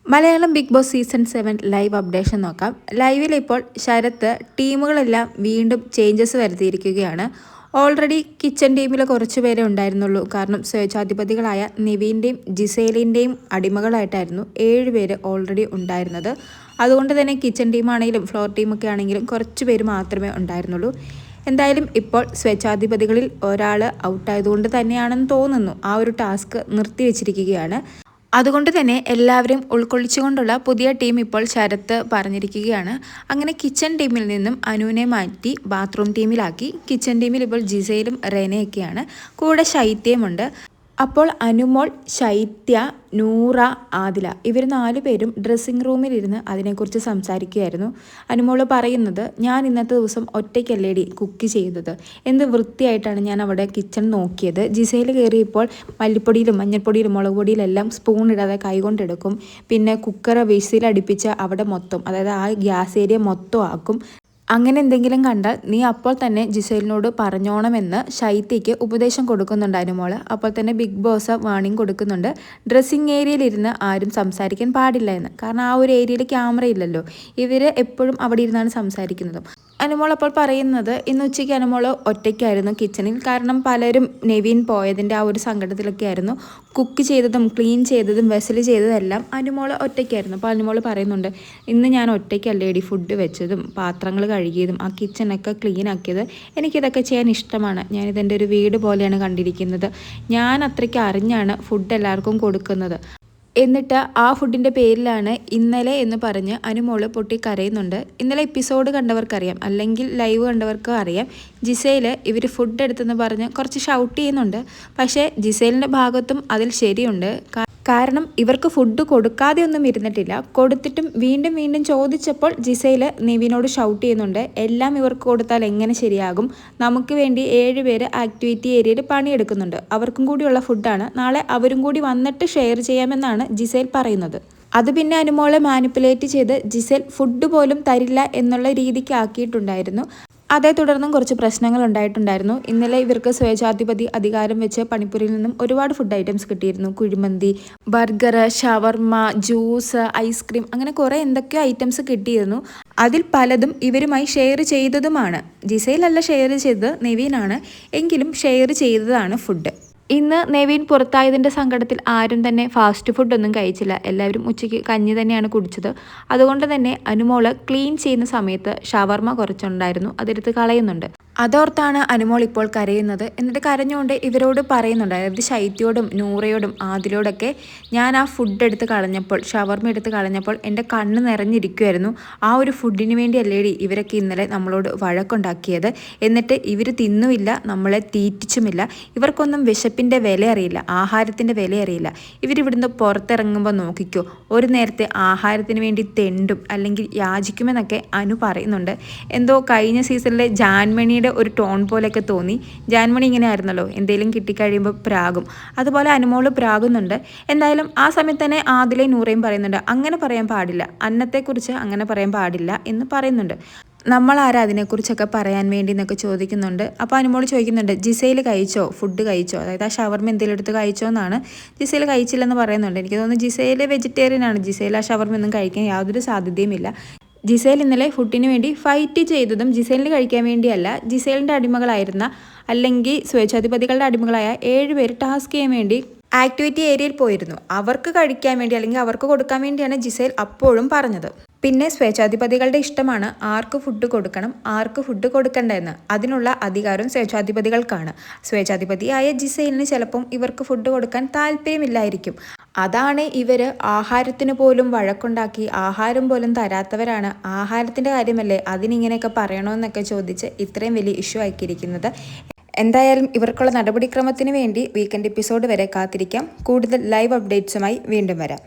Malayalam Big Boss season 7 live updation നോക്കാം. ലൈവിൽ ഇപ്പോൾ ശരത്ത് ടീമുകളെല്ലാം വീണ്ടും ചേഞ്ചസ് വരുത്തിയിരിക്കുകയാണ്. ഓൾറെഡി കിച്ചൺ ടീമിൽ കുറച്ച് പേരെ ഉണ്ടായിരുന്നുള്ളൂ. കാരണം സ്വേച്ഛാധിപതികളായ നിവീൻ്റെയും ജിസേലിൻ്റെയും അടിമകളായിട്ടായിരുന്നു 7 പേര് ഓൾറെഡി ഉണ്ടായിരുന്നത്. അതുകൊണ്ട് തന്നെ കിച്ചൺ ടീമാണെങ്കിലും ഫ്ലോർ ടീമൊക്കെ ആണെങ്കിലും കുറച്ച് പേര് മാത്രമേ ഉണ്ടായിരുന്നുള്ളൂ. എന്തായാലും ഇപ്പോൾ സ്വേച്ഛാധിപതികളിൽ ഒരാൾ ഔട്ടായതുകൊണ്ട് തന്നെയാണെന്ന് തോന്നുന്നു ആ ഒരു ടാസ്ക് നിർത്തിവെച്ചിരിക്കുകയാണ്. അതുകൊണ്ട് തന്നെ എല്ലാവരും ഉൾക്കൊള്ളിച്ചുകൊണ്ടുള്ള പുതിയ ടീം ഇപ്പോൾ ശരത്ത് പറഞ്ഞിരിക്കുകയാണ്. അങ്ങനെ കിച്ചൺ ടീമിൽ നിന്നും അനുവിനെ മാറ്റി ബാത്റൂം ടീമിലാക്കി. കിച്ചൺ ടീമിൽ ഇപ്പോൾ ജിസയിലും റെനയൊക്കെയാണ്. കൂടെ ശൈത്യമുണ്ട്. അപ്പോൾ അനുമോൾ, ശൈത്യ, നൂറ, ആദില ഇവർ 4 പേരും ഡ്രസ്സിങ് റൂമിലിരുന്ന് അതിനെക്കുറിച്ച് സംസാരിക്കുകയായിരുന്നു. അനുമോൾ പറയുന്നത്, ഞാൻ ഇന്നത്തെ ദിവസം ഒറ്റയ്ക്കല്ലേടി കുക്ക് ചെയ്തത്, എന്ത് വൃത്തിയായിട്ടാണ് ഞാൻ അവിടെ കിച്ചൺ നോക്കിയത്. ജിസയിൽ കയറിയപ്പോൾ മല്ലിപ്പൊടിയിലും മഞ്ഞൾപ്പൊടിയിലും മുളക് പൊടിയിലെല്ലാം സ്പൂൺ ഇടാതെ കൈകൊണ്ടെടുക്കും. പിന്നെ കുക്കർ വിസിലടിപ്പിച്ച് അവിടെ മൊത്തം, അതായത് ആ ഗ്യാസ് ഏരിയ മൊത്തം ആക്കും. അങ്ങനെ എന്തെങ്കിലും കണ്ടാൽ നീ അപ്പോൾ തന്നെ ജിസേലിനോട് പറഞ്ഞോണമെന്ന് ശൈത്യയ്ക്ക് ഉപദേശം കൊടുക്കുന്നുണ്ട് അനുമോൾ. അപ്പോൾ തന്നെ ബിഗ് ബോസ് വാണിംഗ് കൊടുക്കുന്നുണ്ട്, ഡ്രസ്സിങ് ഏരിയയിലിരുന്ന് ആരും സംസാരിക്കാൻ പാടില്ല എന്ന്. കാരണം ആ ഒരു ഏരിയയിൽ ക്യാമറ ഇല്ലല്ലോ, ഇവർ എപ്പോഴും അവിടെ ഇരുന്നാണ് സംസാരിക്കുന്നത്. അനുമോൾ അപ്പോൾ പറയുന്നത്, ഇന്ന് ഉച്ചയ്ക്ക് അനുമോൾ ഒറ്റയ്ക്കായിരുന്നു കിച്ചണിൽ. കാരണം പലരും നെവിൻ പോയതിൻ്റെ ആ ഒരു സങ്കടത്തിലൊക്കെ ആയിരുന്നു. കുക്ക് ചെയ്തതും ക്ലീൻ ചെയ്തതും വെസൽ ചെയ്തതെല്ലാം അനുമോൾ ഒറ്റയ്ക്കായിരുന്നു. അപ്പോൾ അനുമോൾ പറയുന്നുണ്ട്, ഇന്ന് ഞാൻ ഒറ്റയ്ക്കല്ലേടി ഫുഡ് വെച്ചതും പാത്രങ്ങൾ കഴുകിയതും ആ കിച്ചണൊക്കെ ക്ലീൻ ആക്കിയത്. എനിക്കിതൊക്കെ ചെയ്യാൻ ഇഷ്ടമാണ്. ഞാനിതെൻ്റെ ഒരു വീട് പോലെയാണ് കണ്ടിരിക്കുന്നത്. ഞാൻ അത്രയ്ക്ക് അറിഞ്ഞാണ് ഫുഡ് എല്ലാവർക്കും കൊടുക്കുന്നത്. എന്നിട്ട് ആ ഫുഡിൻ്റെ പേരിലാണ് ഇന്നലെ എന്ന് പറഞ്ഞ് അനുമോള് പൊട്ടി കരയുന്നുണ്ട്. ഇന്നലെ എപ്പിസോഡ് കണ്ടവർക്കറിയാം, അല്ലെങ്കിൽ ലൈവ് കണ്ടവർക്ക് അറിയാം, ജിസേൽ ഇവർ ഫുഡ് എടുത്തെന്ന് പറഞ്ഞ് കുറച്ച് ഷൗട്ട് ചെയ്യുന്നുണ്ട്. പക്ഷേ ജിസേലിൻ്റെ ഭാഗത്തും അതിൽ ശരിയുണ്ട്. കാരണം ഇവർക്ക് ഫുഡ് കൊടുക്കാതെ ഒന്നും ഇരുന്നിട്ടില്ല. കൊടുത്തിട്ടും വീണ്ടും വീണ്ടും ചോദിച്ചപ്പോൾ ജിസേൽ നിവിനോട് ഷൗട്ട് ചെയ്യുന്നുണ്ട്, എല്ലാം ഇവർക്ക് കൊടുത്താൽ എങ്ങനെ ശരിയാകും, നമുക്ക് വേണ്ടി 7 പേര് ആക്ടിവിറ്റി ഏരിയയിൽ പണിയെടുക്കുന്നുണ്ട്, അവർക്കും കൂടിയുള്ള ഫുഡാണ്, നാളെ അവരും കൂടി വന്നിട്ട് ഷെയർ ചെയ്യാമെന്നാണ് ജിസേൽ പറയുന്നത്. അത് പിന്നെ അനുമോളെ മാനിപ്പുലേറ്റ് ചെയ്ത് ജിസേൽ ഫുഡ് പോലും തരില്ല എന്നുള്ള രീതിക്ക് ആക്കിയിട്ടുണ്ടായിരുന്നു. അതേ തുടർന്നും കുറച്ച് പ്രശ്നങ്ങൾ ഉണ്ടായിട്ടുണ്ടായിരുന്നു. ഇന്നലെ ഇവർക്ക് സ്വേച്ഛാധിപതി അധികാരം വെച്ച് പണിപ്പുരയിൽ നിന്നും ഒരുപാട് ഫുഡ് ഐറ്റംസ് കിട്ടിയിരുന്നു. കുഴിമന്തി, ബർഗർ, ഷവർമ, ജ്യൂസ്, ഐസ്ക്രീം, അങ്ങനെ കുറേ എന്തൊക്കെയോ ഐറ്റംസ് കിട്ടിയിരുന്നു. അതിൽ പലതും ഇവരുമായി ഷെയർ ചെയ്തതുമാണ്. ജിസയിലല്ല ഷെയർ ചെയ്തത്, നെവീനാണ്. എങ്കിലും ഷെയർ ചെയ്തതാണ് ഫുഡ്. ഇന്ന് നെവീൻ പുറത്തായതിൻ്റെ സങ്കടത്തിൽ ആരും തന്നെ ഫാസ്റ്റ് ഫുഡൊന്നും കഴിച്ചില്ല. എല്ലാവരും ഉച്ചയ്ക്ക് കഞ്ഞി തന്നെയാണ് കുടിച്ചത്. അതുകൊണ്ട് തന്നെ അനുമോള് ക്ലീൻ ചെയ്യുന്ന സമയത്ത് ഷവർമ കുറച്ചുണ്ടായിരുന്നു, അതെടുത്ത് കളയുന്നുണ്ട്. അതോർത്താണ് അനുമോൾ ഇപ്പോൾ കരയുന്നത്. എന്നിട്ട് കരഞ്ഞുകൊണ്ട് ഇവരോട് പറയുന്നുണ്ട്, അതായത് ശൈത്യോടും നൂറയോടും ആദിലോടൊക്കെ, ഞാൻ ആ ഫുഡ് എടുത്ത് കളഞ്ഞപ്പോൾ, ഷവർമ എടുത്ത് കളഞ്ഞപ്പോൾ എൻ്റെ കണ്ണ് നിറഞ്ഞിരിക്കുമായിരുന്നു. ആ ഒരു ഫുഡിന് വേണ്ടി അല്ലേടി ഇവരൊക്കെ ഇന്നലെ നമ്മളോട് വഴക്കുണ്ടാക്കിയത്. എന്നിട്ട് ഇവർ തിന്നുമില്ല, നമ്മളെ തീറ്റിച്ചുമില്ല. ഇവർക്കൊന്നും വിശപ്പിൻ്റെ വില അറിയില്ല, ആഹാരത്തിൻ്റെ വില അറിയില്ല. ഇവരിവിടുന്ന് പുറത്തിറങ്ങുമ്പോൾ നോക്കിക്കോ, ഒരു നേരത്തെ ആഹാരത്തിന് വേണ്ടി തെണ്ടും അല്ലെങ്കിൽ യാചിക്കുമെന്നൊക്കെ അനു പറയുന്നുണ്ട്. എന്തോ കഴിഞ്ഞ സീസണിലെ ജാൻമണി ഒരു ടോൺ പോലെയൊക്കെ തോന്നി. ജാൻമണി ഇങ്ങനെ ആയിരുന്നല്ലോ, എന്തെങ്കിലും കിട്ടിക്കഴിയുമ്പോൾ പ്രാകും. അതുപോലെ അനുമോള് പ്രാകുന്നുണ്ട്. എന്തായാലും ആ സമയത്ത് തന്നെ ആദിലെ നൂറയും പറയുന്നുണ്ട്, അങ്ങനെ പറയാൻ പാടില്ല, അന്നത്തെക്കുറിച്ച് അങ്ങനെ പറയാൻ പാടില്ല എന്ന് പറയുന്നുണ്ട്. നമ്മളാരാ അതിനെക്കുറിച്ചൊക്കെ പറയാൻ വേണ്ടി എന്നൊക്കെ ചോദിക്കുന്നുണ്ട്. അപ്പോൾ അനുമോള് ചോദിക്കുന്നുണ്ട്, ജിസയിൽ കഴിച്ചോ, ഫുഡ് കഴിച്ചോ, അതായത് ആ ഷവർമ എന്തെങ്കിലും എടുത്ത് കഴിച്ചോ എന്നാണ്. ജിസയിൽ കഴിച്ചില്ലെന്ന് പറയുന്നുണ്ട്. എനിക്ക് തോന്നുന്നു ജിസയിൽ വെജിറ്റേറിയൻ ആണ്. ജിസയിൽ ആ ഷവർമ ഒന്നും കഴിക്കാൻ യാതൊരു സാധ്യതയുമില്ല. ജിസേൽ ഇന്നലെ ഫുഡിന് വേണ്ടി ഫൈറ്റ് ചെയ്തതും ജിസേലിന് കഴിക്കാൻ വേണ്ടിയല്ല, ജിസേലിൻ്റെ അടിമകളായിരുന്ന അല്ലെങ്കിൽ സ്വേച്ഛാധിപതികളുടെ അടിമകളായ 7 പേര് ടാസ്ക് ചെയ്യാൻ വേണ്ടി ആക്ടിവിറ്റി ഏരിയയിൽ പോയിരുന്നു. അവർക്ക് കഴിക്കാൻ വേണ്ടി അല്ലെങ്കിൽ അവർക്ക് കൊടുക്കാൻ വേണ്ടിയാണ് ജിസേൽ അപ്പോഴും പറഞ്ഞത്. പിന്നെ സ്വേച്ഛാധിപതികളുടെ ഇഷ്ടമാണ് ആർക്ക് ഫുഡ് കൊടുക്കണം, ആർക്ക് ഫുഡ് കൊടുക്കണ്ടെന്ന്. അതിനുള്ള അധികാരം സ്വേച്ഛാധിപതികൾക്കാണ്. സ്വേച്ഛാധിപതിയായ ജിസേലിന് ചിലപ്പം ഇവർക്ക് ഫുഡ് കൊടുക്കാൻ താല്പര്യമില്ലായിരിക്കും. അതാണ് ഇവർ ആഹാരത്തിന് പോലും വഴക്കുണ്ടാക്കി ആഹാരം പോലും തരാത്തവരാണ്, ആഹാരത്തിൻ്റെ കാര്യമല്ലേ അതിനിങ്ങനെയൊക്കെ പറയണമെന്നൊക്കെ ചോദിച്ച് ഇത്രയും വലിയ ഇഷ്യൂ ആക്കിയിരിക്കുന്നത്. എന്തായാലും ഇവർക്കുള്ള നടപടിക്രമത്തിന് വേണ്ടി വീക്കെൻഡ് എപ്പിസോഡ് വരെ കാത്തിരിക്കാം. കൂടുതൽ ലൈവ് അപ്ഡേറ്റ്സുമായി വീണ്ടും വരാം.